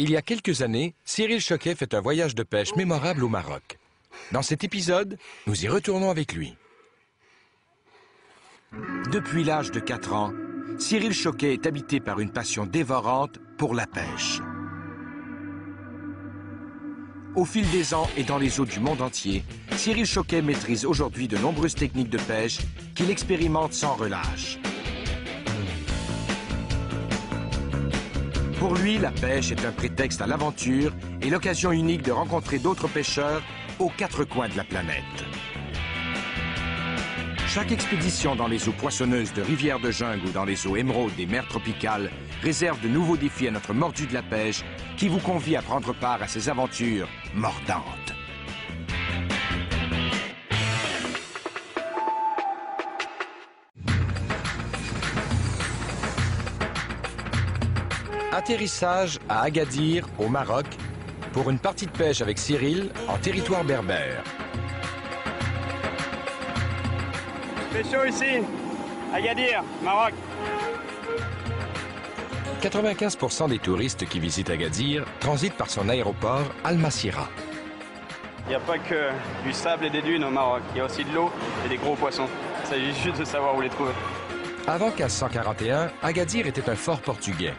Il y a quelques années, Cyril Choquet fait un voyage de pêche mémorable au Maroc. Dans cet épisode, nous y retournons avec lui. Depuis l'âge de 4 ans, Cyril Choquet est habité par une passion dévorante pour la pêche. Au fil des ans et dans les eaux du monde entier, Cyril Choquet maîtrise aujourd'hui de nombreuses techniques de pêche qu'il expérimente sans relâche. Pour lui, la pêche est un prétexte à l'aventure et l'occasion unique de rencontrer d'autres pêcheurs aux 4 coins de la planète. Chaque expédition dans les eaux poissonneuses de rivières de jungle ou dans les eaux émeraudes des mers tropicales réserve de nouveaux défis à notre mordu de la pêche qui vous convie à prendre part à ces aventures mordantes. Atterrissage à Agadir, au Maroc, pour une partie de pêche avec Cyril en territoire berbère. C'est chaud ici, Agadir, Maroc. 95% des touristes qui visitent Agadir transitent par son aéroport Al-Masira. Il n'y a pas que du sable et des dunes au Maroc, il y a aussi de l'eau et des gros poissons. Il s'agit juste de savoir où les trouver. Avant 1541, Agadir était un fort portugais.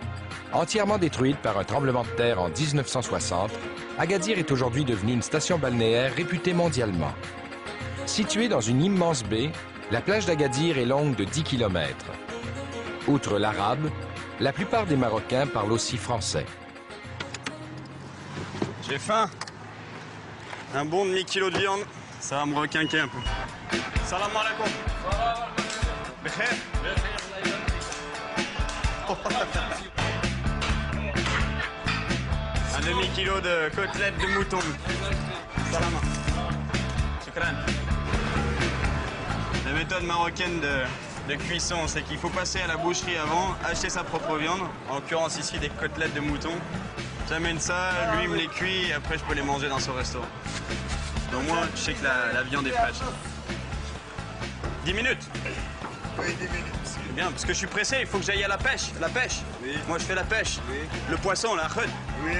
Entièrement détruite par un tremblement de terre en 1960, Agadir est aujourd'hui devenue une station balnéaire réputée mondialement. Située dans une immense baie, la plage d'Agadir est longue de 10 km. Outre l'arabe, la plupart des Marocains parlent aussi français. J'ai faim. Un bon demi-kilo de viande, ça va me requinquer un peu. Salam alaikum. Bekhair. Un demi-kilo de côtelettes de mouton. Salam. Shukran. La méthode marocaine de cuisson, c'est qu'il faut passer à la boucherie avant, acheter sa propre viande, en l'occurrence ici des côtelettes de mouton. J'amène ça, lui me les cuit et après je peux les manger dans son restaurant. Donc moi, je sais que la viande est fraîche. 10 minutes? Oui, 10 minutes. C'est bien, parce que je suis pressé, il faut que j'aille à la pêche. La pêche? Oui. Moi, je fais la pêche. Oui. Le poisson, la khud. Oui.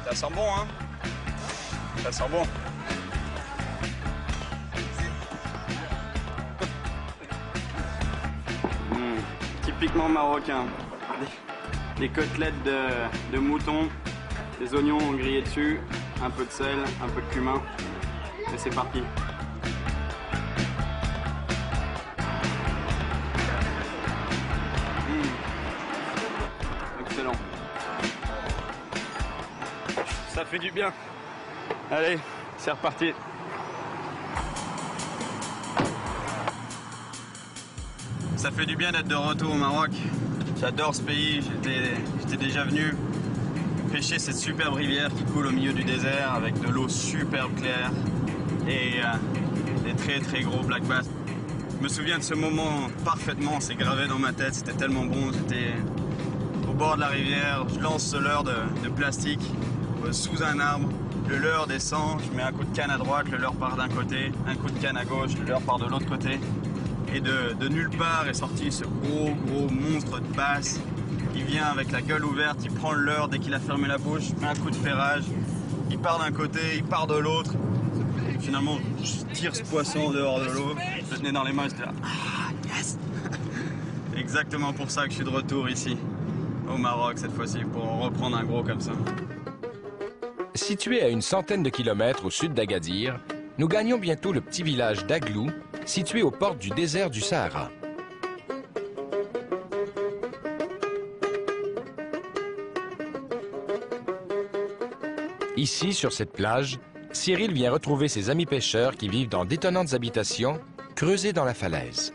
Ça sent bon, hein? Ça sent bon. Typiquement marocain. Des côtelettes de mouton, des oignons grillés dessus, un peu de sel, un peu de cumin. Et c'est parti. Excellent. Ça fait du bien. Allez, c'est reparti. Ça fait du bien d'être de retour au Maroc. J'adore ce pays, j'étais déjà venu pêcher cette superbe rivière qui coule au milieu du désert avec de l'eau superbe claire et des très très gros black bass. Je me souviens de ce moment parfaitement, c'est gravé dans ma tête, c'était tellement bon. J'étais au bord de la rivière, je lance ce leurre de plastique sous un arbre. Le leurre descend, je mets un coup de canne à droite, le leurre part d'un côté, un coup de canne à gauche, le leurre part de l'autre côté. Et de nulle part est sorti ce gros monstre de basse. Il vient avec la gueule ouverte, il prend le leurre dès qu'il a fermé la bouche, met un coup de ferrage. Il part d'un côté, il part de l'autre. Finalement, je tire ce poisson en dehors de l'eau. Je le tenais dans les mains, j'étais là. Ah, yes. Exactement pour ça que je suis de retour ici, au Maroc cette fois-ci, pour en reprendre un gros comme ça. Situé à une centaine de kilomètres au sud d'Agadir, nous gagnons bientôt le petit village d'Aglou, situé aux portes du désert du Sahara. Ici, sur cette plage, Cyril vient retrouver ses amis pêcheurs qui vivent dans d'étonnantes habitations creusées dans la falaise.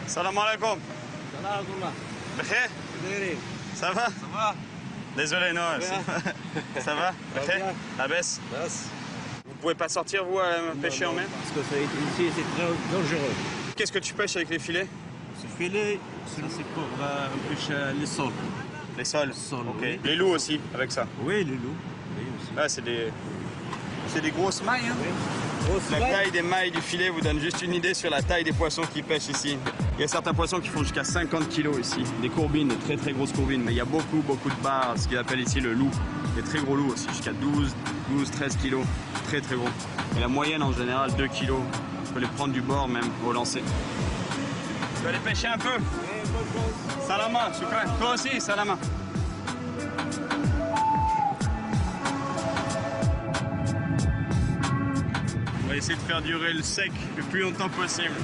Salam alaikum. Salam Bekhair? Ça va? Ça va? Désolé, non. Ça va? Bekhair? La baisse? Vous pouvez pas sortir, vous, pêcher en mer? Parce que ici, c'est très dangereux. Qu'est-ce que tu pêches avec les filets? Ce filet, ça c'est pour pêcher les sols. Les sols. Ok. Oui. Les loups aussi, avec ça. Oui, les loups. Oui, aussi. Ah, c'est des grosses mailles. Hein. Oui. La taille des mailles du filet vous donne juste une idée sur la taille des poissons qui pêchent ici. Il y a certains poissons qui font jusqu'à 50 kg ici. Des courbines, de très très grosses courbines. Mais il y a beaucoup de barres, ce qu'ils appellent ici le loup. Des très gros loups aussi, jusqu'à 12, 13 kg. Très très gros. Et la moyenne en général, 2 kg. On peut les prendre du bord même au lancer. Tu vas aller pêcher un peu? Salama, shukran. Toi aussi, salama. On va essayer de faire durer le sec le plus longtemps possible.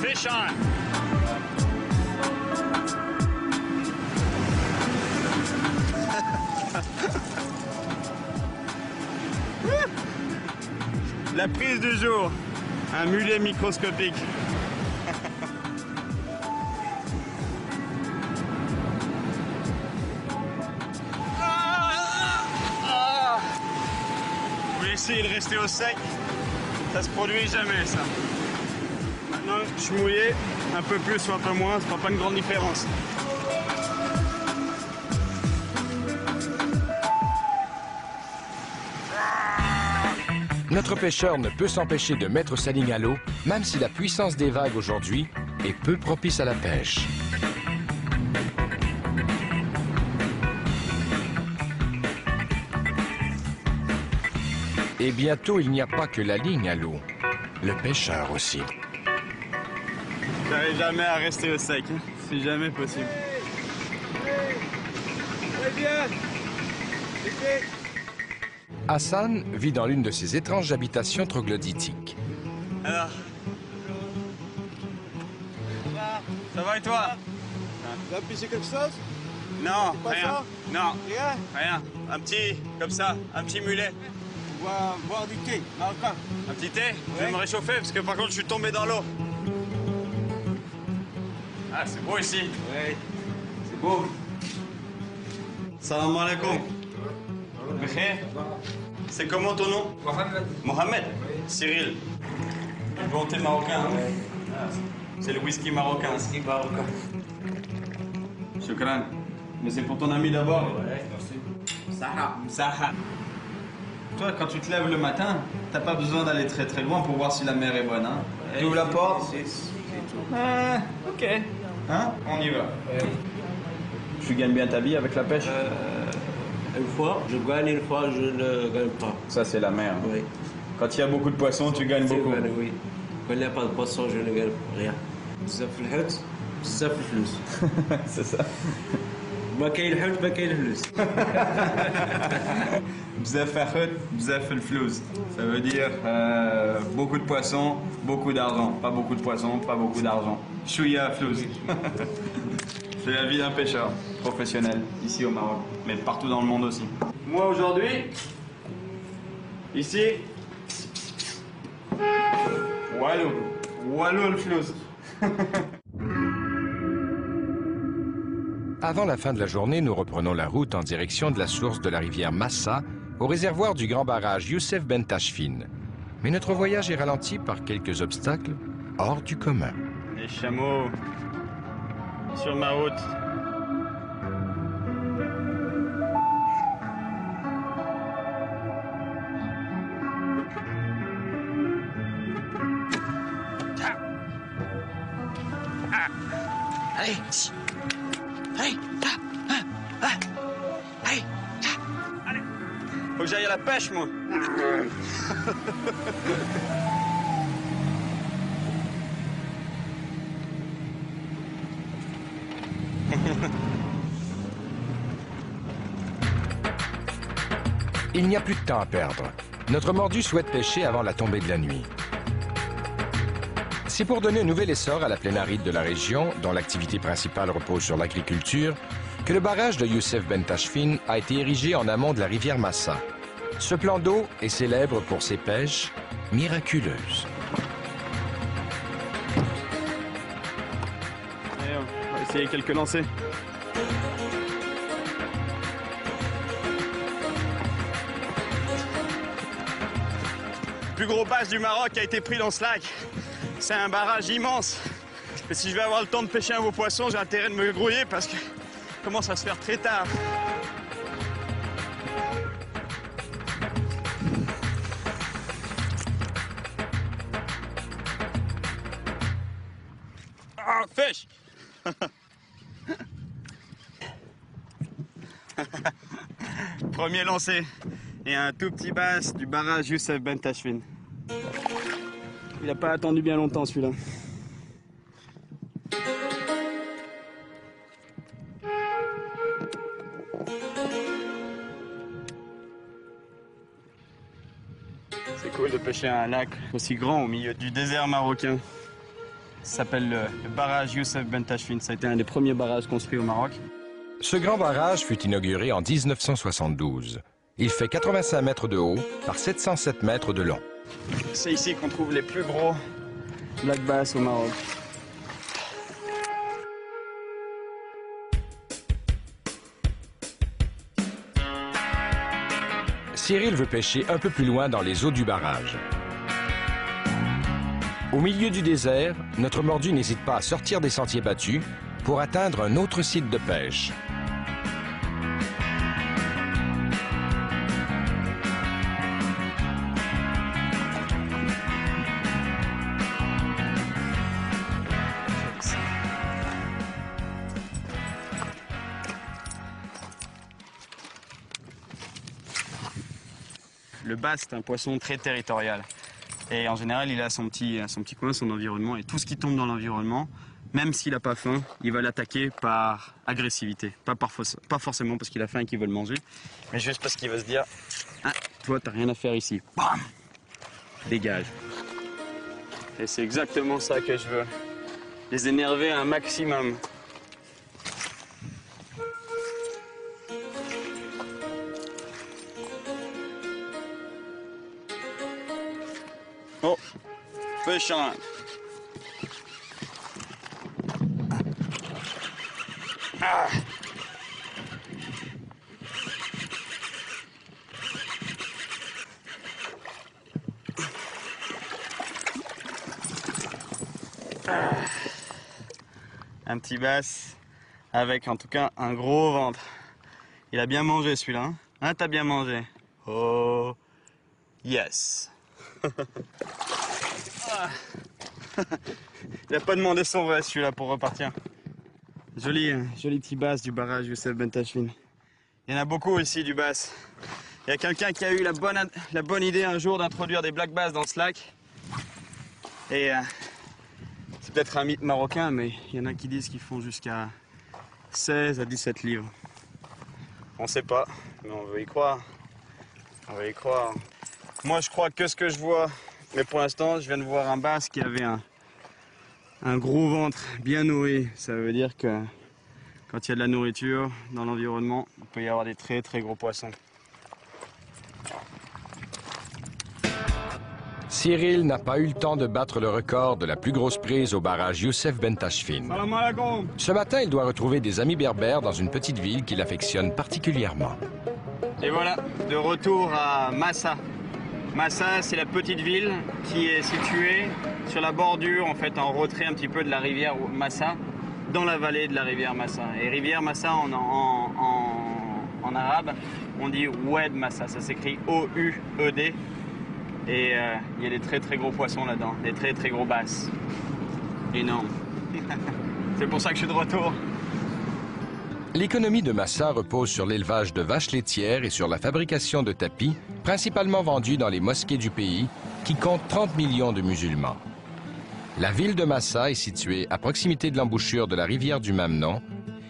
Fish on! La prise du jour, un mulet microscopique. Vous voulez essayer de rester au sec? Ça se produit jamais ça. Maintenant, je suis mouillé, un peu plus ou un peu moins, ça ne fera pas une grande différence. Notre pêcheur ne peut s'empêcher de mettre sa ligne à l'eau, même si la puissance des vagues aujourd'hui est peu propice à la pêche. Et bientôt, il n'y a pas que la ligne à l'eau, le pêcheur aussi. J'arrive jamais à rester au sec, hein. C'est jamais possible. Hassan vit dans l'une de ces étranges habitations troglodytiques. Alors, ça va et toi? Tu vas pêcher quelque chose? Non, pas rien. ça? Non, Rien. rien. Un petit, comme ça, un petit mulet. On va boire du thé marocain. Un petit thé? Je vais Ouais. me réchauffer parce que par contre je suis tombé dans l'eau. Ah, c'est beau ici. Oui, c'est beau. Salam alaikum. Bikhair. C'est comment ton nom? Mohamed. Mohamed. Cyril. Du bon thé marocain. Hein? Ah, c'est le whisky marocain. Whisky marocain. Shukran. Mais c'est pour ton ami d'abord. Ouais, merci. Saha. Zaha. Toi, quand tu te lèves le matin, t'as pas besoin d'aller très très loin pour voir si la mer est bonne. Hein? Tu ouvres la porte. C'est tout. Ah, ok. Hein? On y va. Ouais. Tu gagnes bien ta vie avec la pêche? Une fois, je gagne, une fois, je ne gagne pas. Ça, c'est la mer. Oui. Quand il y a beaucoup de poissons, tu gagnes beaucoup. Oui. Quand il n'y a pas de poisson, je ne gagne rien. بزاف الحوت بزاف الفلوس. C'est ça. ما كاين الحوت ما كاين الفلوس. Bzaf ahut, bzaf el flouz. Ça veut dire beaucoup de poissons, beaucoup d'argent. Pas beaucoup de poissons, pas beaucoup d'argent. Chouïa flouz. C'est la vie d'un pêcheur professionnel ici au Maroc, mais partout dans le monde aussi. Moi aujourd'hui, ici, Walou. Walou el flouz. Avant la fin de la journée, nous reprenons la route en direction de la source de la rivière Massa, au réservoir du grand barrage Youssef Ben Tachfine. Mais notre voyage est ralenti par quelques obstacles hors du commun. Les chameaux sur ma route. Allez, allez, allez, Faut que j'aille à la pêche, moi. Il n'y a plus de temps à perdre. Notre mordu souhaite pêcher avant la tombée de la nuit. C'est pour donner un nouvel essor à la plaine aride de la région, dont l'activité principale repose sur l'agriculture, que le barrage de Youssef Ben Tachfine a été érigé en amont de la rivière Massa. Ce plan d'eau est célèbre pour ses pêches miraculeuses. va essayer quelques lancers. Le plus gros bass du Maroc a été pris dans ce lac. C'est un barrage immense. Et si je vais avoir le temps de pêcher un beau poisson, j'ai intérêt de me grouiller parce que ça commence à se faire très tard. Ah, fish! Premier lancé et un tout petit bass du barrage Youssef Ben Tachfine. Il n'a pas attendu bien longtemps celui-là. C'est cool de pêcher un lac aussi grand au milieu du désert marocain. Ça s'appelle le barrage Youssef Ben Tachfine. Ça a été un des premiers barrages construits au Maroc. Ce grand barrage fut inauguré en 1972. Il fait 85 mètres de haut par 707 mètres de long. C'est ici qu'on trouve les plus gros black bass au Maroc. Cyril veut pêcher un peu plus loin dans les eaux du barrage. Au milieu du désert, notre mordu n'hésite pas à sortir des sentiers battus pour atteindre un autre site de pêche. Le bass, c'est un poisson très territorial. Et en général, il a son petit coin, son environnement. Et tout ce qui tombe dans l'environnement, même s'il n'a pas faim, il va l'attaquer par agressivité. Pas forcément parce qu'il a faim et qu'il veut le manger, mais juste parce qu'il va se dire ah, toi, t'as rien à faire ici. Bam! Dégage. Et c'est exactement ça que je veux. Les énerver un maximum. Oh, fish on. Ah. Ah. Un petit bass avec en tout cas un gros ventre. Il a bien mangé celui-là. Hein, t'as bien mangé. Oh, yes. Il n'a pas demandé son vrai celui-là pour repartir. Joli petit bass du barrage Youssef Ben Tachfine. Il y en a beaucoup ici du bass. Il y a quelqu'un qui a eu la bonne idée un jour d'introduire des black bass dans ce lac. Et c'est peut-être un mythe marocain, mais il y en a qui disent qu'ils font jusqu'à 16 à 17 livres. On sait pas, mais on veut y croire. On veut y croire. Moi, je crois que ce que je vois, mais pour l'instant, je viens de voir un bass qui avait un gros ventre bien nourri. Ça veut dire que quand il y a de la nourriture dans l'environnement, il peut y avoir des très très gros poissons. Cyril n'a pas eu le temps de battre le record de la plus grosse prise au barrage Youssef Ben Tachfine. Salam alaikum. Ce matin, il doit retrouver des amis berbères dans une petite ville qu'il affectionne particulièrement. Et voilà, de retour à Massa. Massa, c'est la petite ville qui est située sur la bordure, en fait, en retrait un petit peu de la rivière Massa, dans la vallée de la rivière Massa. Et rivière Massa, en arabe, on dit Oued Massa, ça s'écrit O-U-E-D. Et il y a des très très gros poissons là-dedans, des très très gros basses. Énorme. C'est pour ça que je suis de retour. L'économie de Massa repose sur l'élevage de vaches laitières et sur la fabrication de tapis, principalement vendus dans les mosquées du pays, qui comptent 30 millions de musulmans. La ville de Massa est située à proximité de l'embouchure de la rivière du même nom,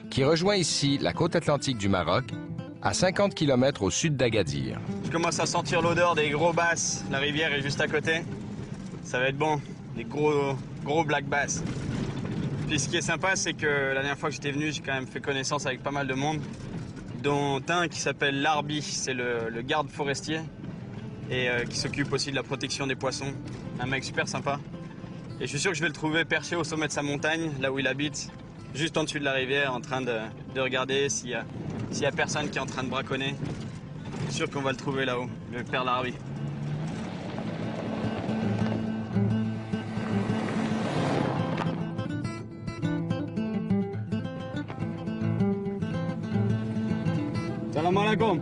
qui rejoint ici la côte atlantique du Maroc, à 50 km au sud d'Agadir. Je commence à sentir l'odeur des gros basses. La rivière est juste à côté. Ça va être bon, des gros black bass. Puis ce qui est sympa, c'est que la dernière fois que j'étais venu, j'ai quand même fait connaissance avec pas mal de monde, dont un qui s'appelle Larbi, c'est le garde forestier, et qui s'occupe aussi de la protection des poissons. Un mec super sympa. Et je suis sûr que je vais le trouver perché au sommet de sa montagne, là où il habite, juste en dessus de la rivière, en train de regarder s'il y a personne qui est en train de braconner. Je suis sûr qu'on va le trouver là-haut, le père Larbi. Salam alaikum.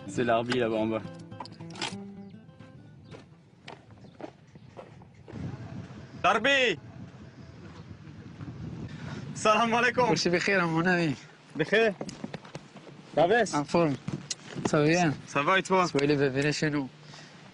C'est Larbi là-bas en bas. Larbi! Salam alaikum. Je suis bien, mon ami. Bikhair? Ça va? En forme. Ça va bien? Ça va et toi? Soyez venez chez nous.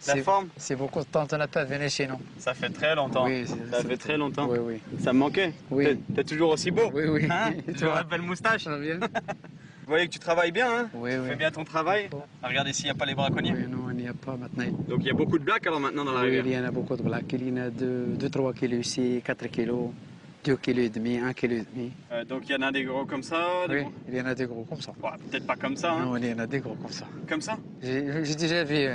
La forme? C'est beaucoup de temps qu'on n'a pas venu chez nous. Ça fait très longtemps. Oui, ça fait très longtemps. Oui, oui. Ça me manquait? Oui. T'es toujours aussi beau? Oui, oui. Hein? Et Tu as toi? une belle moustache? Ça va bien? Vous voyez que tu travailles bien, hein? Oui, Tu oui. fais bien ton travail. Bon. Regardez s'il n'y a pas les braconniers. Oui, non, il n'y a pas maintenant. Donc il y a beaucoup de blagues alors maintenant dans la Oui, rivière. il y en a beaucoup de blagues. Il y en a 2-3 kilos ici, 4 kilos, 2 kilos et demi, 1 kilo et demi. Donc il y en a des gros comme ça? Oui, il y en a des gros comme ça. Ouais, peut-être pas comme ça, hein? Non, il y en a des gros comme ça. Comme ça? J'ai déjà vu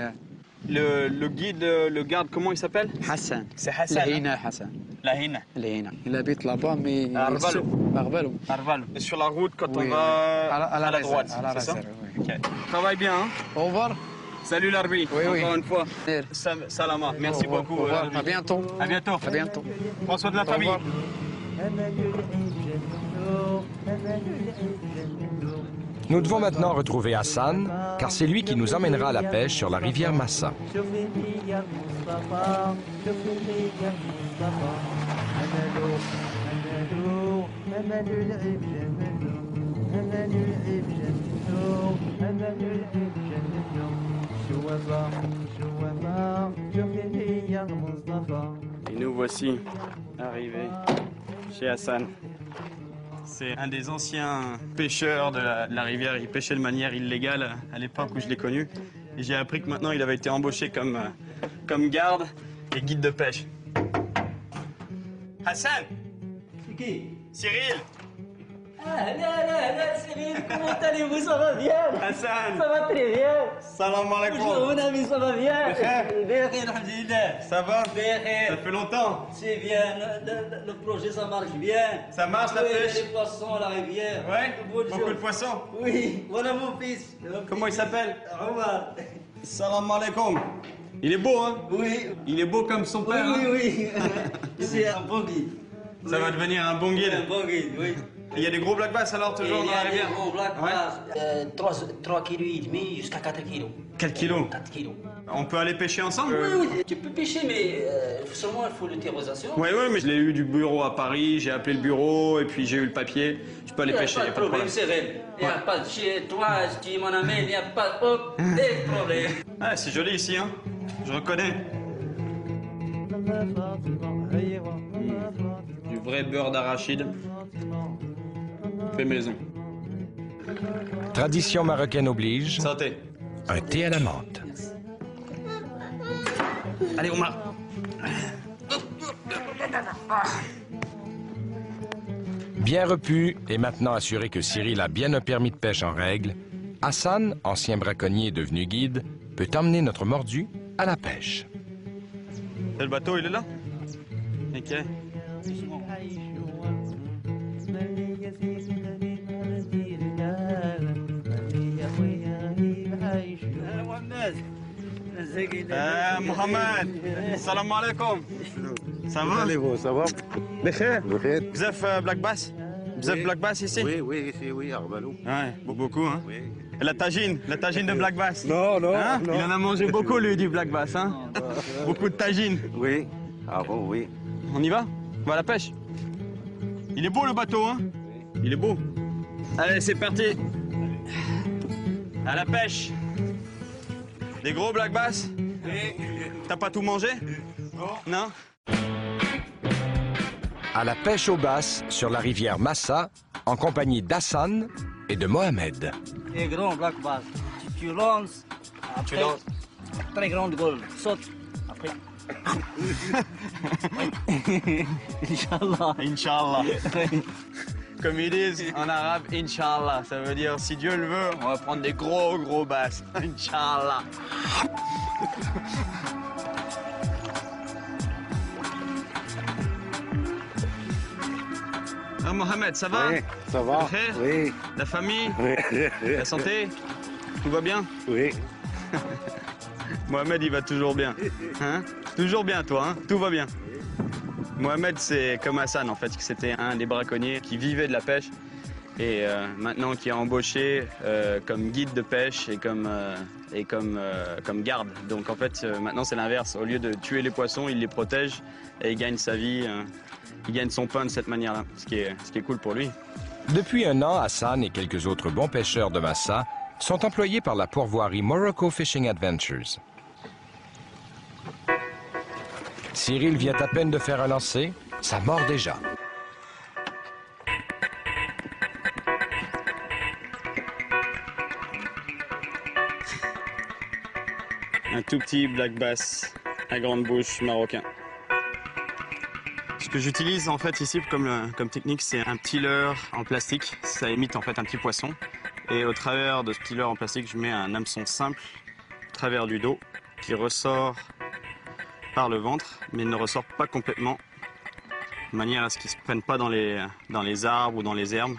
Le guide, le garde, comment il s'appelle? Hassan. C'est Hassan. hein? Lahina Hassan. Lahina. Lahina. Il habite là-bas, mais... Arbalo. Arbalo. Arval. Et sur la route quand Oui, on va à la la droite, réserve, à la c'est ça? réserve, oui. Ok. Travaille bien, hein? Au revoir. Salut Larbi. Oui, oui. Encore une fois. Dire. Salama. Merci Au revoir. beaucoup. Au revoir. Larbi. À bientôt. À bientôt. À bientôt. Prends soin de la Au famille. revoir. Nous devons maintenant retrouver Hassan, car c'est lui qui nous emmènera à la pêche sur la rivière Massa. Et nous voici arrivés chez Hassan. C'est un des anciens pêcheurs de la rivière. Il pêchait de manière illégale à l'époque où je l'ai connu. Et j'ai appris que maintenant il avait été embauché comme garde et guide de pêche. Hassan! C'est qui? Cyril! Ah, là, Cyril, comment allez-vous? Ça va bien? Hassan! Ça va très bien. Salam Bonjour, alaikum! mon ami, ça va bien? Bikhair. Bien, alhamdulillah. Ça va? Bikhair. Ça fait longtemps! C'est bien, le projet, ça marche bien. Ça marche la Oui, pêche? les poissons, la rivière. Ouais? Bonjour. Beaucoup de poissons? Oui, voilà mon fils. Comment il s'appelle? Omar. Salam alaikum! Il est beau, hein? Oui, Il est beau comme son oui, père. hein? oui. C'est un bon guide. Ça va devenir un bon guide. Un bon guide, oui. Il y a des gros black bass alors toujours Il dans y la a des rivière? gros black Ouais. bass, 3 kg et demi jusqu'à 4 kg. 4 kilos. 4 kg. On peut aller pêcher ensemble? Oui, oui, tu peux pêcher, mais seulement il faut l'autorisation. Oui, mais je l'ai eu du bureau à Paris, j'ai appelé le bureau et puis j'ai eu le papier. Je peux aller Il n'y a pêcher, pas y a de pas de problème, problème. Cyril. Il n'y a pas de chez toi, tu es mon ami, il n'y a pas de problème. Ah, c'est joli ici, hein? Je reconnais. Du vrai beurre d'arachide. Fait maison. Tradition marocaine oblige, Santé. un thé à la menthe. Allez, Omar. Bien repu et maintenant assuré que Cyril a bien un permis de pêche en règle, Hassan, ancien braconnier devenu guide, peut emmener notre mordu à la pêche. Le bateau, il est là? Ok. Mohamed, salam alaikum. Ça va? Allez-vous, ça va? Bikhair. Bikhair. Vous êtes Black Bass? Vous êtes Black Bass ici? Oui, ici, oui, Arbalou. Ouais, beaucoup, hein? Oui. Et la tagine de Black Bass? Non, Hein? Il en a mangé beaucoup, lui, du Black Bass, hein? Beaucoup de tagine. Oui. Ah bon, oui. On y va? On va à la pêche? Il est beau, le bateau, hein? Il est beau. Allez, c'est parti. À la pêche. Des gros Black Bass? T'as pas tout mangé? Non? À la pêche aux basses sur la rivière Massa, en compagnie d'Hassan et de Mohamed. Les grands black bass, tu lances, après, très grande gueule, saute, après. Inch'Allah. Inch'Allah. Comme ils disent en arabe, Inch'Allah. Ça veut dire si Dieu le veut, on va prendre des gros basses. Inch'Allah. Ah, Mohamed, ça va? Oui, ça va. Frère? Oui, La famille? oui, La santé? Tout va bien? oui. Mohamed, il va toujours bien. Hein? Toujours bien, toi, hein? Tout va bien. Mohamed, c'est comme Hassan, en fait. C'était un des braconniers qui vivait de la pêche et maintenant qui est embauché comme guide de pêche et comme garde. Donc, en fait, maintenant, c'est l'inverse. Au lieu de tuer les poissons, il les protège et il gagne sa vie. Il gagne son pain de cette manière-là, ce qui est cool pour lui. Depuis un an, Hassan et quelques autres bons pêcheurs de Massa sont employés par la pourvoirie Morocco Fishing Adventures. Cyril vient à peine de faire un lancer, ça mord déjà. Un tout petit black bass à grande bouche marocain. Ce que j'utilise en fait ici comme technique, c'est un petit leurre en plastique. Ça imite en fait un petit poisson. Et au travers de ce petit leurre en plastique, je mets un hameçon simple au travers du dos qui ressort par le ventre, mais ne ressort pas complètement, de manière à ce qu'il ne se prenne pas dans les arbres ou dans les herbes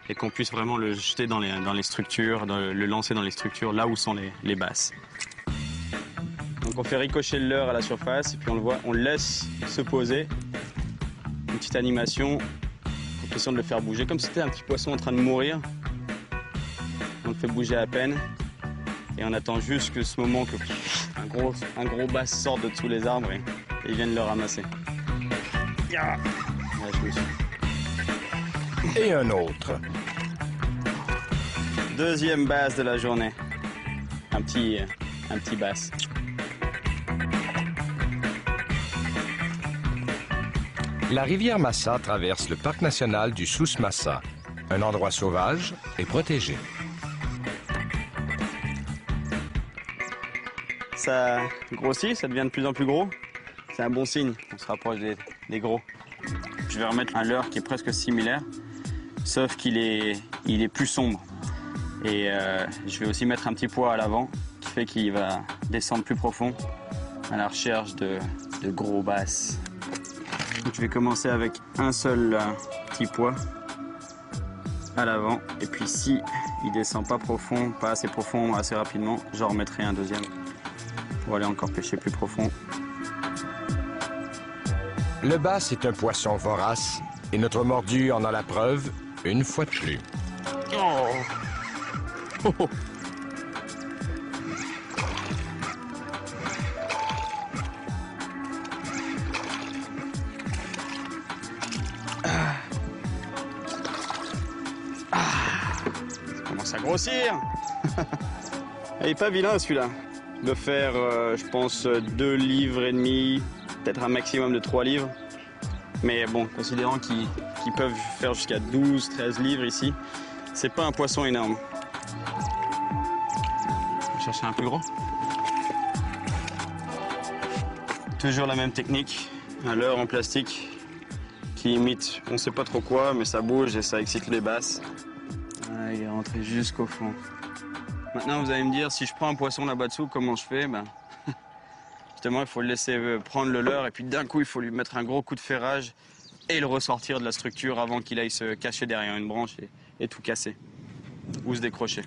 et qu'on puisse vraiment le jeter dans les structures, le lancer dans les structures là où sont les basses. Donc on fait ricocher le leurre à la surface et puis on le voit, on le laisse se poser. Une petite animation, question de le faire bouger, comme si c'était un petit poisson en train de mourir. On le fait bouger à peine et on attend juste que ce moment que un gros bass sorte de dessous les arbres et ils viennent le ramasser. Yeah. Ouais, je me suis... Et un autre. Deuxième bass de la journée. Un petit bass. La rivière Massa traverse le parc national du Souss Massa, un endroit sauvage et protégé. Ça grossit, ça devient de plus en plus gros. C'est un bon signe, on se rapproche des gros. Je vais remettre un leurre qui est presque similaire, sauf qu'il est plus sombre. Et je vais aussi mettre un petit poids à l'avant, qui fait qu'il va descendre plus profond à la recherche de gros basses. Donc, je vais commencer avec un seul petit poids à l'avant. Et puis si il descend pas profond, pas assez profond, assez rapidement, j'en remettrai un deuxième pour aller encore pêcher plus profond. Le bass est un poisson vorace et notre mordu en a la preuve une fois de plus. Oh. Oh, oh. Ça commence à grossir. Il est pas vilain celui-là. De faire, je pense, 2 livres et demi, peut-être un maximum de 3 livres. Mais bon, considérant qu'ils peuvent faire jusqu'à 12, 13 livres ici, c'est pas un poisson énorme. On va chercher un plus gros. Toujours la même technique, un leurre en plastique qui imite, on sait pas trop quoi, mais ça bouge et ça excite les basses. Ah, il est rentré jusqu'au fond. Maintenant, vous allez me dire, si je prends un poisson là-bas dessous, comment je fais? Justement, il faut le laisser prendre le leurre et puis d'un coup, il faut lui mettre un gros coup de ferrage et le ressortir de la structure avant qu'il aille se cacher derrière une branche et tout casser ou se décrocher.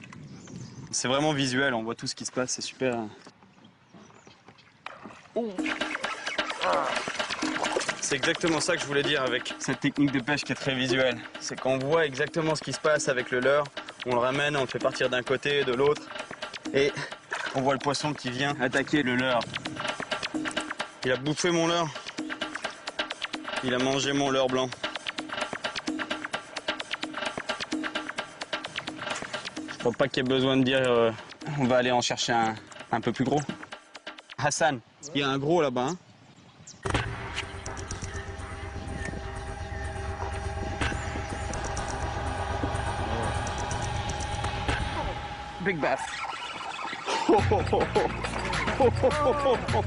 C'est vraiment visuel, on voit tout ce qui se passe, c'est super. Oh. C'est exactement ça que je voulais dire avec cette technique de pêche qui est très visuelle. C'est qu'on voit exactement ce qui se passe avec le leurre, on le ramène, on le fait partir d'un côté, de l'autre, et on voit le poisson qui vient attaquer le leurre. Il a bouffé mon leurre. Il a mangé mon leurre blanc. Je crois pas qu'il y ait besoin de dire on va aller en chercher un peu plus gros. Hassan, il y a un gros là-bas. Hein. Big bass. Oh, oh, oh, oh. Oh, oh, oh, oh, oh.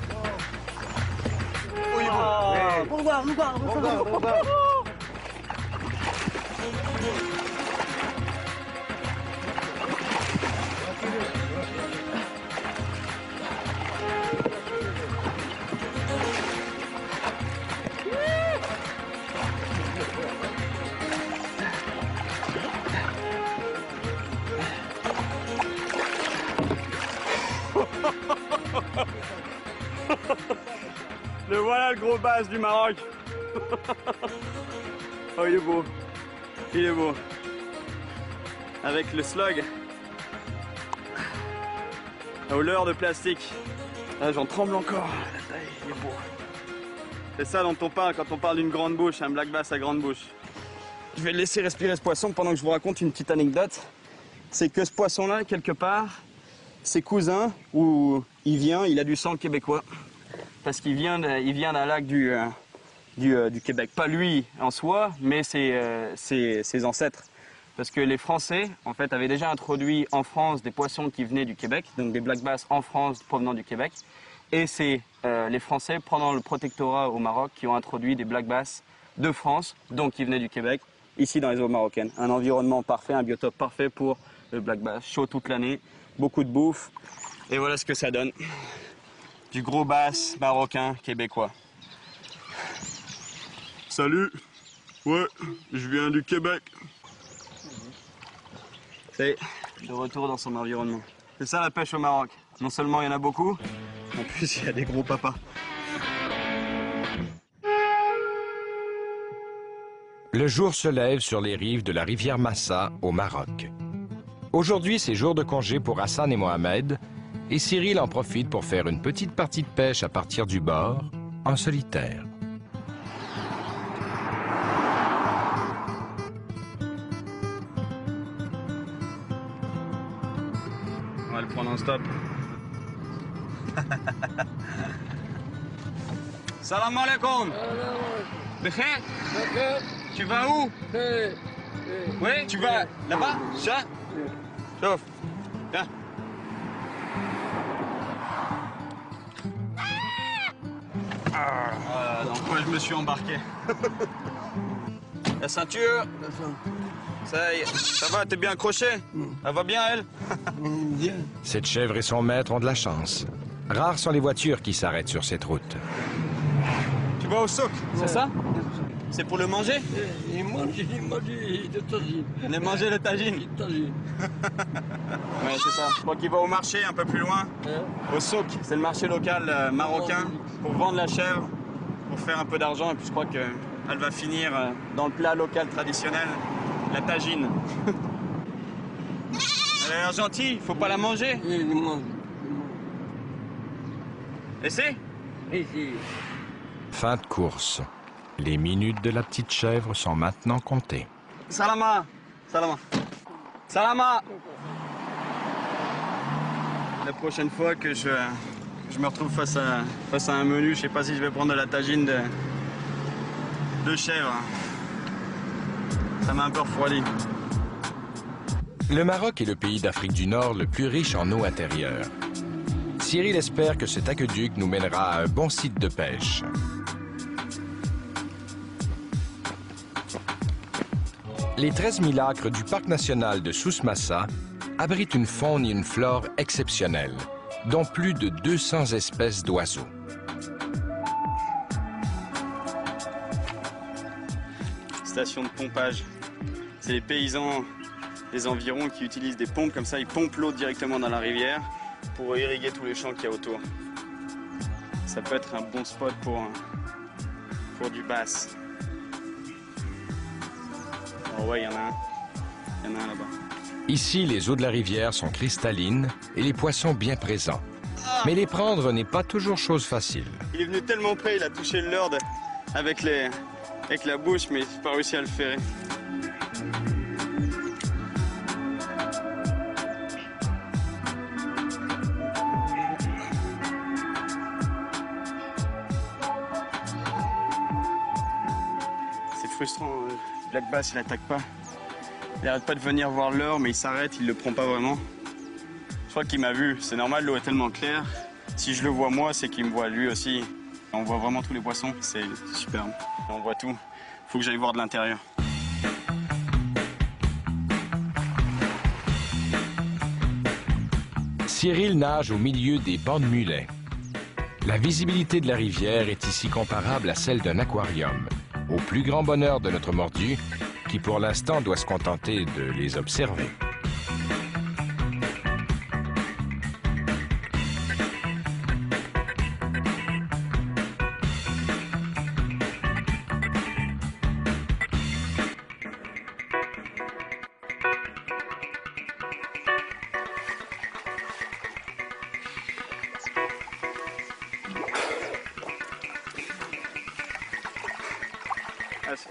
Le voilà le gros bass du Maroc. Oh, il est beau. Il est beau. Avec le slug. Au leurre de plastique. Ah, j'en tremble encore. La taille, il est beau. C'est ça dont on parle quand on parle d'une grande bouche, un black bass à grande bouche. Je vais le laisser respirer ce poisson pendant que je vous raconte une petite anecdote. C'est que ce poisson-là, quelque part, ses cousins, où il a du sang québécois. Parce qu'il vient d'un lac du Québec. Pas lui en soi, mais ses ancêtres. Parce que les Français, en fait, avaient déjà introduit en France des poissons qui venaient du Québec, donc des black bass en France provenant du Québec. Et c'est les Français, pendant le protectorat au Maroc, qui ont introduit des black bass de France, donc qui venaient du Québec, ici dans les eaux marocaines. Un environnement parfait, un biotope parfait pour le black bass, chaud toute l'année, beaucoup de bouffe. Et voilà ce que ça donne. Du gros bass marocain québécois. Salut, ouais, je viens du Québec. C'est de retour dans son environnement. C'est ça la pêche au Maroc. Non seulement il y en a beaucoup, en plus il y a des gros papas. Le jour se lève sur les rives de la rivière Massa au Maroc. Aujourd'hui, c'est jour de congé pour Hassan et Mohamed, et Cyril en profite pour faire une petite partie de pêche à partir du bord, en solitaire. On va le prendre en stop. Salam alaikum. Bikhair. Tu vas où? Oui, tu vas là-bas? Ça? Sauf. Viens. Voilà, donc moi je me suis embarqué. La ceinture. Ça y est, ça va, t'es bien accroché? Elle va bien, elle? Bien. Cette chèvre et son maître ont de la chance. Rares sont les voitures qui s'arrêtent sur cette route. Tu vas au souk, c'est ça? C'est pour le manger? Il mange de tagine. Les manger le tagine? Ouais, c'est ça. Je crois qu'il va au marché un peu plus loin. Au souk, c'est le marché local marocain pour vendre la chèvre, pour faire un peu d'argent. Et puis je crois qu'elle va finir dans le plat local traditionnel, la tagine. Elle a l'air gentille, faut pas la manger. Il mange. Et c'est? Fin de course. Les minutes de la petite chèvre sont maintenant comptées. Salama! Salama! Salama! La prochaine fois que je me retrouve face à un menu, je sais pas si je vais prendre de la tagine de chèvre. Ça m'a un peu refroidi. Le Maroc est le pays d'Afrique du Nord le plus riche en eau intérieure. Cyril espère que cet aqueduc nous mènera à un bon site de pêche. Les 13 000 acres du parc national de Souss Massa abritent une faune et une flore exceptionnelles, dont plus de 200 espèces d'oiseaux. Station de pompage. C'est les paysans des environs qui utilisent des pompes comme ça, ils pompent l'eau directement dans la rivière pour irriguer tous les champs qu'il y a autour. Ça peut être un bon spot pour du bass. Oh ouais, il y en a un. Il y en a un là-bas. Ici, les eaux de la rivière sont cristallines et les poissons bien présents. Mais les prendre n'est pas toujours chose facile. Il est venu tellement près, il a touché le leurre avec la bouche, mais il n'a pas réussi à le ferrer. C'est frustrant, Black Bass il n'attaque pas. Il n'arrête pas de venir voir l'heure, mais il s'arrête, il ne le prend pas vraiment. Je crois qu'il m'a vu, c'est normal, l'eau est tellement claire. Si je le vois moi, c'est qu'il me voit lui aussi. On voit vraiment tous les poissons, c'est superbe. On voit tout. Faut que j'aille voir de l'intérieur. Cyril nage au milieu des bancs de mulets. La visibilité de la rivière est ici comparable à celle d'un aquarium, au plus grand bonheur de notre mordu, qui pour l'instant doit se contenter de les observer.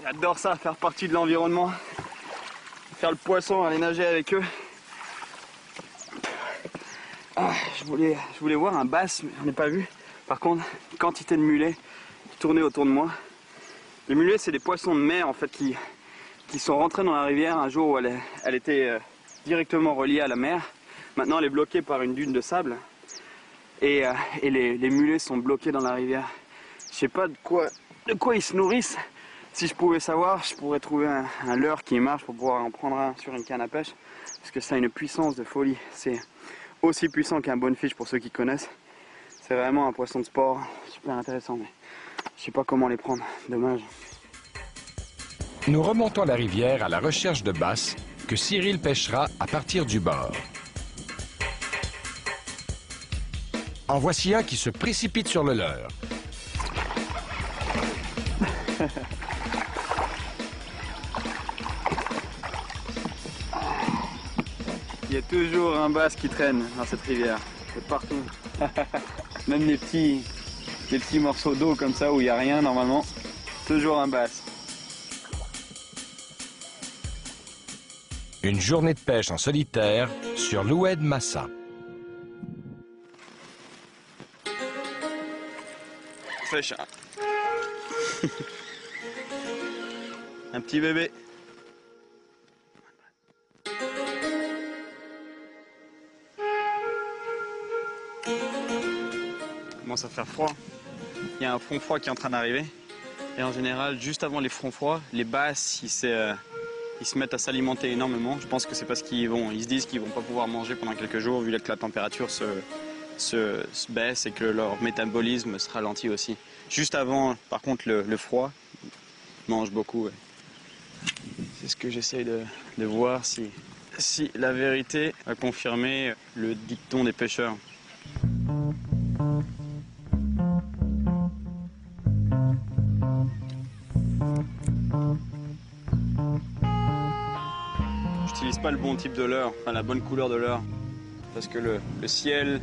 J'adore ça, faire partie de l'environnement. Faire le poisson, aller nager avec eux. Ah, je voulais voir un bass, mais j'en ai pas vu. Par contre, quantité de mulets qui tournaient autour de moi. Les mulets, c'est des poissons de mer en fait qui sont rentrés dans la rivière un jour où elle était directement reliée à la mer. Maintenant, elle est bloquée par une dune de sable. Et les mulets sont bloqués dans la rivière. Je sais pas de quoi ils se nourrissent. Si je pouvais savoir, je pourrais trouver un leurre qui marche pour pouvoir en prendre un sur une canne à pêche. Parce que ça a une puissance de folie. C'est aussi puissant qu'un bonefish pour ceux qui connaissent. C'est vraiment un poisson de sport, super intéressant. Mais je sais pas comment les prendre, dommage. Nous remontons la rivière à la recherche de basses que Cyril pêchera à partir du bord. En voici un qui se précipite sur le leurre. Il y a toujours un bass qui traîne dans cette rivière, c'est partout. Même les petits morceaux d'eau comme ça où il n'y a rien normalement, toujours un bass. Une journée de pêche en solitaire sur l'Oued Massa. Pêche. Un petit bébé. Il commence à faire froid. Il y a un front froid qui est en train d'arriver. Et en général, juste avant les fronts froids, les basses, ils se mettent à s'alimenter énormément. Je pense que c'est parce qu'ils se disent qu'ils vont pas pouvoir manger pendant quelques jours vu que la température se baisse et que leur métabolisme se ralentit aussi. Juste avant, par contre, le froid, ils mangent beaucoup. Ouais. C'est ce que j'essaye de voir si la vérité a confirmé le dicton des pêcheurs. J'utilise pas le bon type de leurre, enfin la bonne couleur de leurre, parce que le ciel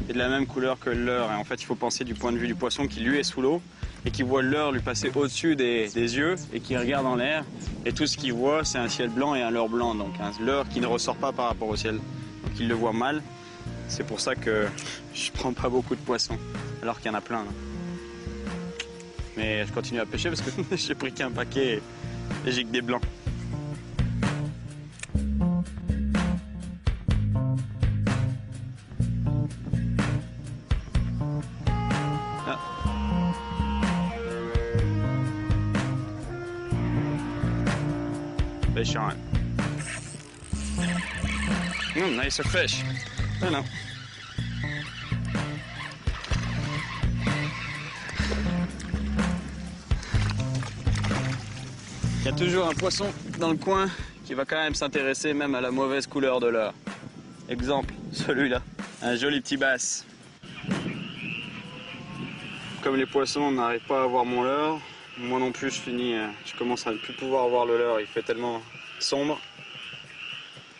est de la même couleur que le leurre. Et en fait, il faut penser du point de vue du poisson qui lui est sous l'eau et qui voit le leurre lui passer au-dessus des yeux et qui regarde en l'air. Et tout ce qu'il voit, c'est un ciel blanc et un leurre blanc, donc un leurre qui ne ressort pas par rapport au ciel. Donc il le voit mal. C'est pour ça que je prends pas beaucoup de poissons, alors qu'il y en a plein là. Mais je continue à pêcher parce que j'ai pris qu'un paquet et j'ai que des blancs. Fish on. Nice fish. I know. Il y a toujours un poisson dans le coin qui va quand même s'intéresser même à la mauvaise couleur de leurre. Exemple, celui-là. Un joli petit bass. Comme les poissons n'arrivent pas à voir mon leurre, moi non plus je commence à ne plus pouvoir voir le leurre, il fait tellement sombre.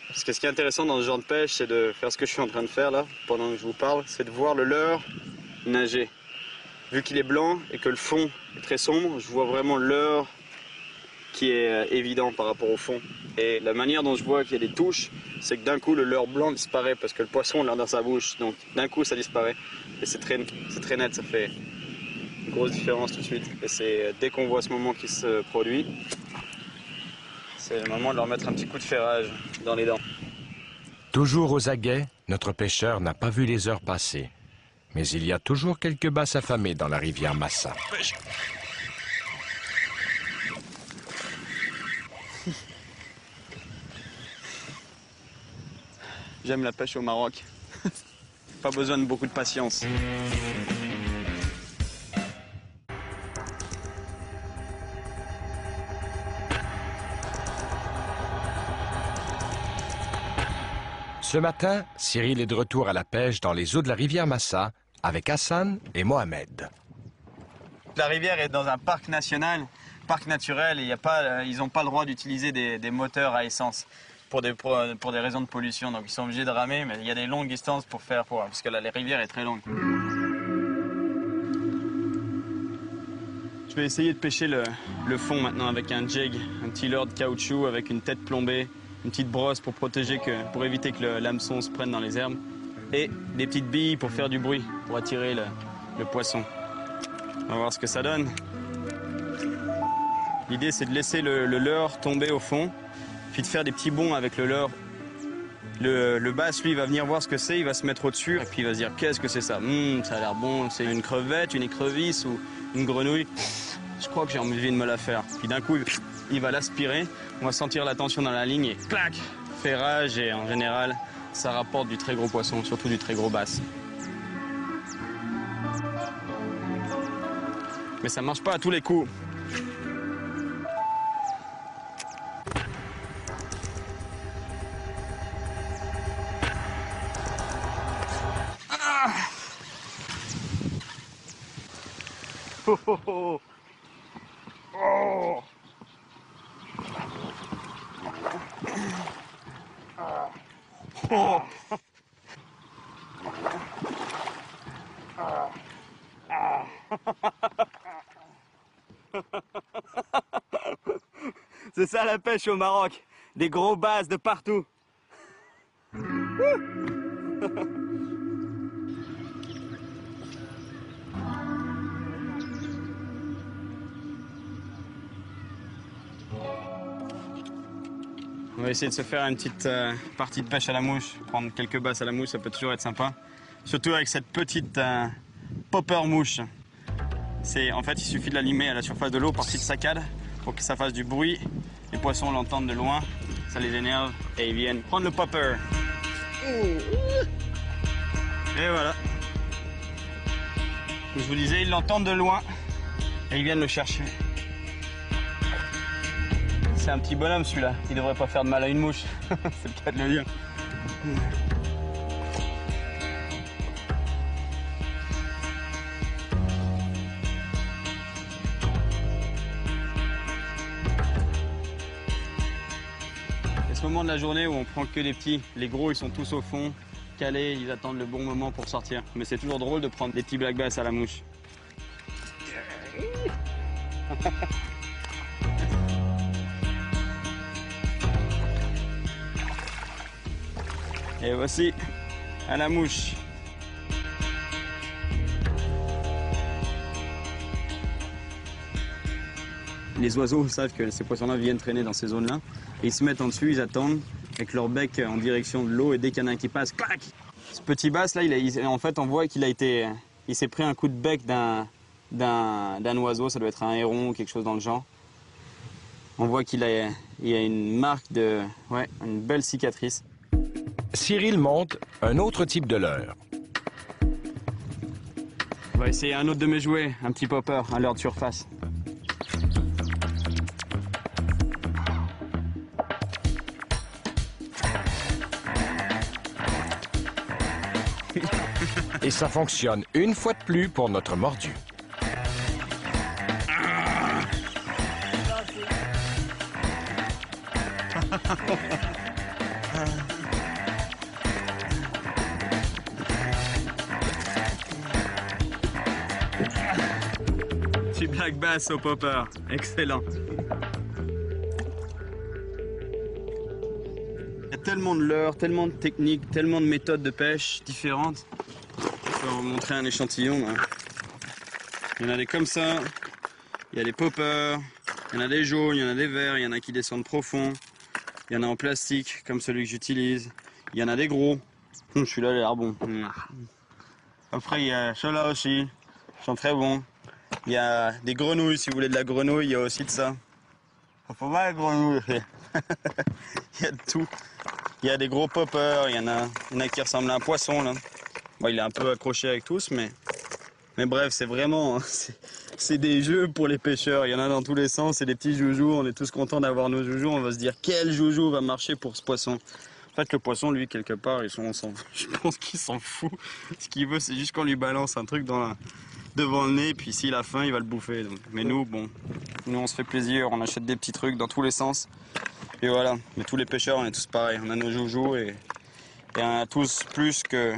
Parce que ce qui est intéressant dans ce genre de pêche, c'est de faire ce que je suis en train de faire là, pendant que je vous parle, c'est de voir le leurre nager. Vu qu'il est blanc et que le fond est très sombre, je vois vraiment le leurre qui est évident par rapport au fond. Et la manière dont je vois qu'il y a des touches, c'est que d'un coup le leurre blanc disparaît parce que le poisson l'a dans sa bouche. Donc d'un coup ça disparaît. Et c'est très net, ça fait une grosse différence tout de suite. Et c'est dès qu'on voit ce moment qui se produit, c'est le moment de leur mettre un petit coup de ferrage dans les dents. Toujours aux aguets, notre pêcheur n'a pas vu les heures passer. Mais il y a toujours quelques basses affamées dans la rivière Massa. J'aime la pêche au Maroc. Pas besoin de beaucoup de patience. Ce matin, Cyril est de retour à la pêche dans les eaux de la rivière Massa avec Hassan et Mohamed. La rivière est dans un parc national, parc naturel, et ils n'ont pas le droit d'utiliser des moteurs à essence pour des raisons de pollution. Donc ils sont obligés de ramer, mais il y a des longues distances parce que la rivière est très longue. Je Je vais essayer de pêcher le fond maintenant avec un jig, un petit leurre de caoutchouc avec une tête plombée, une petite brosse pour pour éviter que l'hameçon se prenne dans les herbes et des petites billes pour faire du bruit, pour attirer le poisson. On va voir ce que ça donne. L'idée c'est de laisser le leurre tomber au fond, puis de faire des petits bonds avec le leurre. Le bass, lui, va venir voir ce que c'est, il va se mettre au-dessus, et puis il va se dire qu'est-ce que c'est ça? Ça a l'air bon, c'est une crevette, une écrevisse ou une grenouille. Je crois que j'ai envie de me la faire. Puis d'un coup, il va l'aspirer, on va sentir la tension dans la ligne et clac, fait rage et en général, ça rapporte du très gros poisson, surtout du très gros bass. Mais ça marche pas à tous les coups. Oh, oh, oh. Oh. Oh. C'est ça la pêche au Maroc, des gros basses de partout. On va essayer de se faire une petite partie de pêche à la mouche, prendre quelques basses à la mouche, ça peut toujours être sympa. Surtout avec cette petite popper mouche. En fait, il suffit de l'allumer à la surface de l'eau par petites saccades pour que ça fasse du bruit. Les poissons l'entendent de loin, ça les énerve et ils viennent prendre le popper. Et voilà. Comme je vous disais, ils l'entendent de loin et ils viennent le chercher. C'est un petit bonhomme celui-là, il devrait pas faire de mal à une mouche, c'est le cas de le dire. Il y a ce moment de la journée où on prend que des petits, les gros ils sont tous au fond, calés, ils attendent le bon moment pour sortir. Mais c'est toujours drôle de prendre des petits black bass à la mouche. Et voici à la mouche. Les oiseaux savent que ces poissons-là viennent traîner dans ces zones-là. Et ils se mettent en dessus, ils attendent avec leur bec en direction de l'eau et dès qu'il y en a un qui passe, clac! Ce petit bass là, en fait on voit qu'il s'est pris un coup de bec d'un oiseau, ça doit être un héron ou quelque chose dans le genre. On voit qu'il y a une marque une belle cicatrice. Cyril monte un autre type de leurre. On va essayer un autre de mes jouets, un petit popper, un leurre de surface. Et ça fonctionne une fois de plus pour notre mordu. Petit black bass au popper, excellent. Il y a tellement de leurres, tellement de techniques, tellement de méthodes de pêche différentes. Je vais vous montrer un échantillon. Là. Il y en a des comme ça, il y a des poppers, il y en a des jaunes, il y en a des verts, il y en a qui descendent profond, il y en a en plastique comme celui que j'utilise, il y en a des gros. Celui-là il a l'air bon. Après il y a ceux-là aussi, ils sont très bons. Il y a des grenouilles, si vous voulez de la grenouille, il y a aussi de ça. Faut pas de grenouilles. Il y a de tout. Il y a des gros poppers, il y en a qui ressemblent à un poisson là. Bon, il est un peu accroché avec tous, mais bref, c'est vraiment, c'est des jeux pour les pêcheurs. Il y en a dans tous les sens, c'est des petits joujous. On est tous contents d'avoir nos joujous. On va se dire quel joujou va marcher pour ce poisson. En fait, le poisson, lui, quelque part, je pense qu'il s'en fout. Ce qu'il veut, c'est juste qu'on lui balance un truc devant le nez, puis s'il a faim, il va le bouffer. Donc. Mais nous, on se fait plaisir, on achète des petits trucs dans tous les sens. Et voilà, mais tous les pêcheurs, on est tous pareils. On a nos joujous et on a tous plus que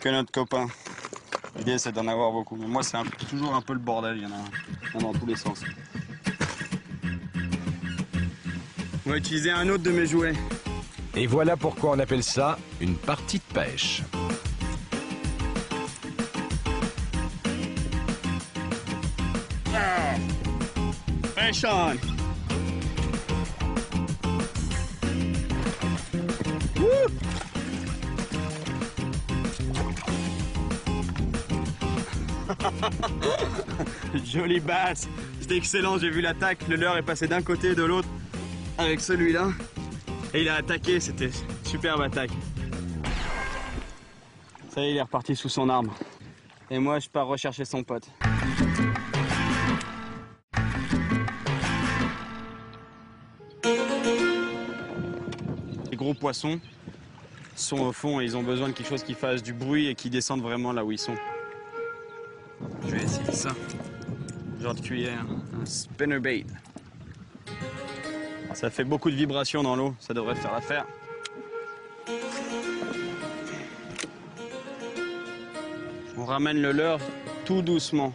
notre copain. L'idée c'est d'en avoir beaucoup. Mais moi c'est toujours un peu le bordel, il y en a dans tous les sens. On va utiliser un autre de mes jouets. Et voilà pourquoi on appelle ça une partie de pêche. Fish on! Woo! Jolie basse! C'était excellent, j'ai vu l'attaque. Le leurre est passé d'un côté, de l'autre, avec celui-là. Et il a attaqué, c'était une superbe attaque. Ça y est, il est reparti sous son arbre. Et moi, je pars rechercher son pote. Les gros poissons sont au fond et ils ont besoin de quelque chose qui fasse du bruit et qui descende vraiment là où ils sont. Je vais essayer ça. Genre de cuillère, un spinnerbait. Ça fait beaucoup de vibrations dans l'eau, ça devrait faire l'affaire. On ramène le leurre tout doucement.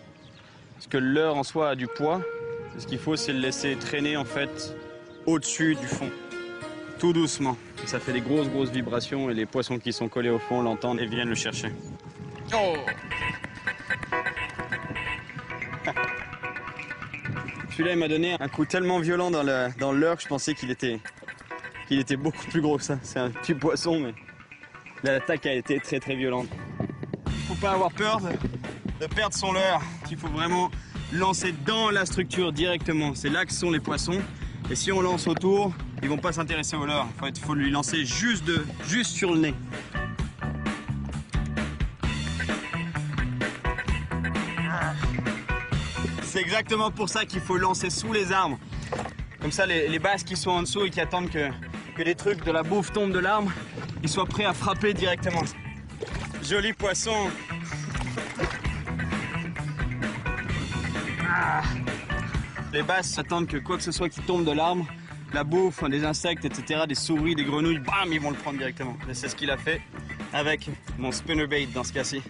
Parce que le leurre en soi a du poids. Ce qu'il faut, c'est le laisser traîner en fait au-dessus du fond. Tout doucement. Et ça fait des grosses vibrations et les poissons qui sont collés au fond l'entendent et viennent le chercher. Oh! Celui-là, il m'a donné un coup tellement violent dans le leurre que je pensais qu'il était beaucoup plus gros que ça. C'est un petit poisson, mais l'attaque a été très violente. Il ne faut pas avoir peur de perdre son leurre. Il faut vraiment lancer dans la structure directement. C'est là que sont les poissons. Et si on lance autour, ils ne vont pas s'intéresser au leurre. Il faut lui lancer juste sur le nez. C'est exactement pour ça qu'il faut lancer sous les arbres. Comme ça, les basses qui sont en dessous et qui attendent que les trucs de la bouffe tombent de l'arbre, ils soient prêts à frapper directement. Joli poisson. Les basses attendent que quoi que ce soit qui tombe de l'arbre, la bouffe, des insectes, etc., des souris, des grenouilles, bam, ils vont le prendre directement. Et c'est ce qu'il a fait avec mon spinnerbait dans ce cas-ci.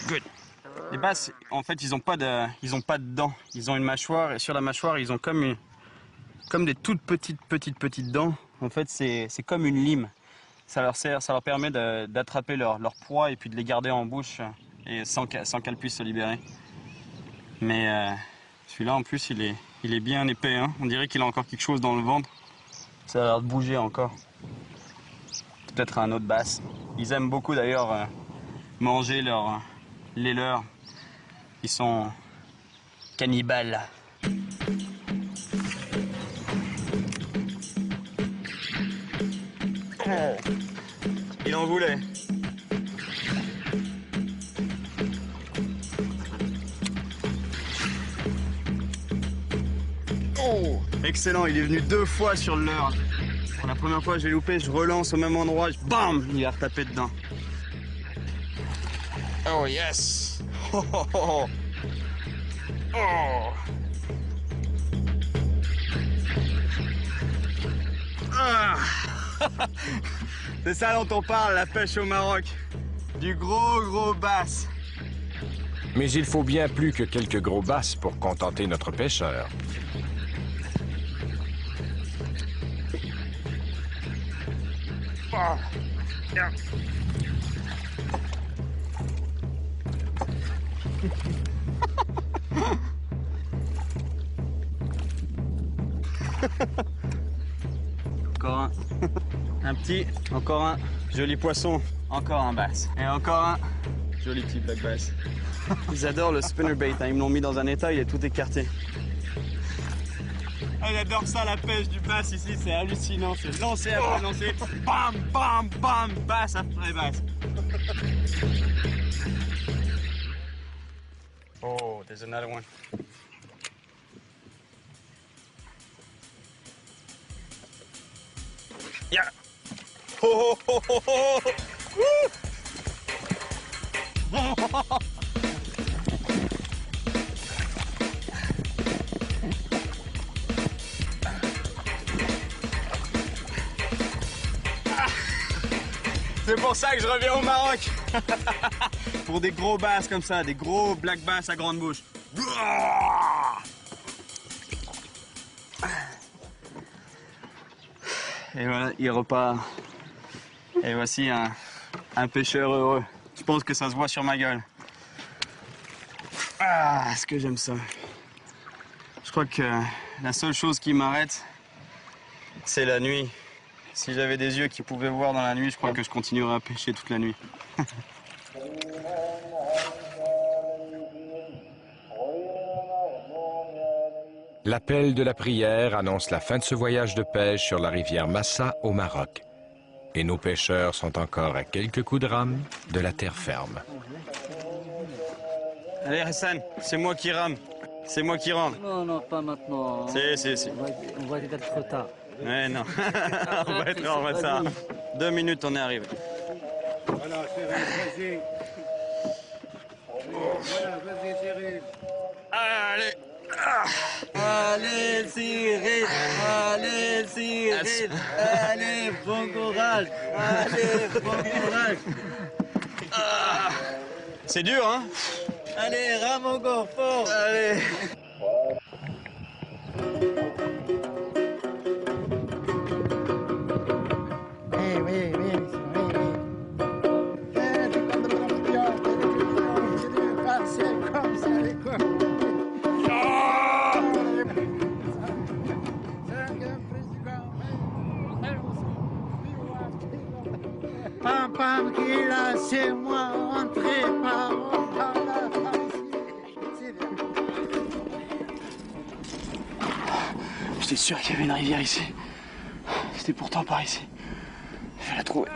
Good. Les basses, en fait, ils ont pas de dents. Ils ont une mâchoire et sur la mâchoire, ils ont comme des toutes petites dents. En fait, c'est comme une lime. Ça leur permet d'attraper leur proie et puis de les garder en bouche et sans qu'elles puissent se libérer. Mais celui-là, en plus, il est bien épais. Hein. On dirait qu'il a encore quelque chose dans le ventre. Ça a l'air de bouger encore. Peut-être un autre basse. Ils aiment beaucoup d'ailleurs manger les leurs. Ils sont cannibales. Oh, il en voulait. Oh, excellent, il est venu 2 fois sur le leurre. Pour la première fois, j'ai loupé, je relance au même endroit, bam, il a retapé dedans. Oh yes. Oh, oh, oh. Oh. Ah. C'est ça dont on parle, la pêche au Maroc. Du gros basse. Mais il faut bien plus que quelques gros basses pour contenter notre pêcheur. Oh. Yeah. Encore un. Un petit, encore un. Joli poisson, encore un bass. Et encore un. Joli petit black bass. Ils adorent le spinnerbait, hein. Ils me l'ont mis dans un état, il est tout écarté. Ah, ils adorent ça, la pêche du bass ici, c'est hallucinant. C'est lancer après lancer. Bam, bam, bam, bass après bass. Oh, there's another one. Yeah. Oh, oh, oh, oh, oh. Woo. C'est pour ça que je reviens au Maroc. Pour des gros basses comme ça, des gros black bass à grande bouche. Et voilà, il repart. Et voici un pêcheur heureux. Je pense que ça se voit sur ma gueule. Ah, est-ce que j'aime ça. Je crois que la seule chose qui m'arrête, c'est la nuit. Si j'avais des yeux qui pouvaient voir dans la nuit, je crois que je continuerais à pêcher toute la nuit. L'appel de la prière annonce la fin de ce voyage de pêche sur la rivière Massa au Maroc. Et nos pêcheurs sont encore à quelques coups de rame de la terre ferme. Allez Hassan, c'est moi qui rame. C'est moi qui rentre. Non, non, pas maintenant. Si. On va être trop tard. Ouais, non. On va être en retard. 2 minutes, on est arrivé. Voilà, Cyril, vas-y. Voilà, vas-y, Cyril. Allez. Allez, Cyril. Allez, Cyril. Allez, bon courage. Allez, bon courage. C'est dur, hein? Allez, rame encore fort. Allez. Oui. Pam pam qui là, c'est moi, entrez par là. J'étais sûr qu'il y avait une rivière ici. C'était pourtant par ici. Je vais la trouver.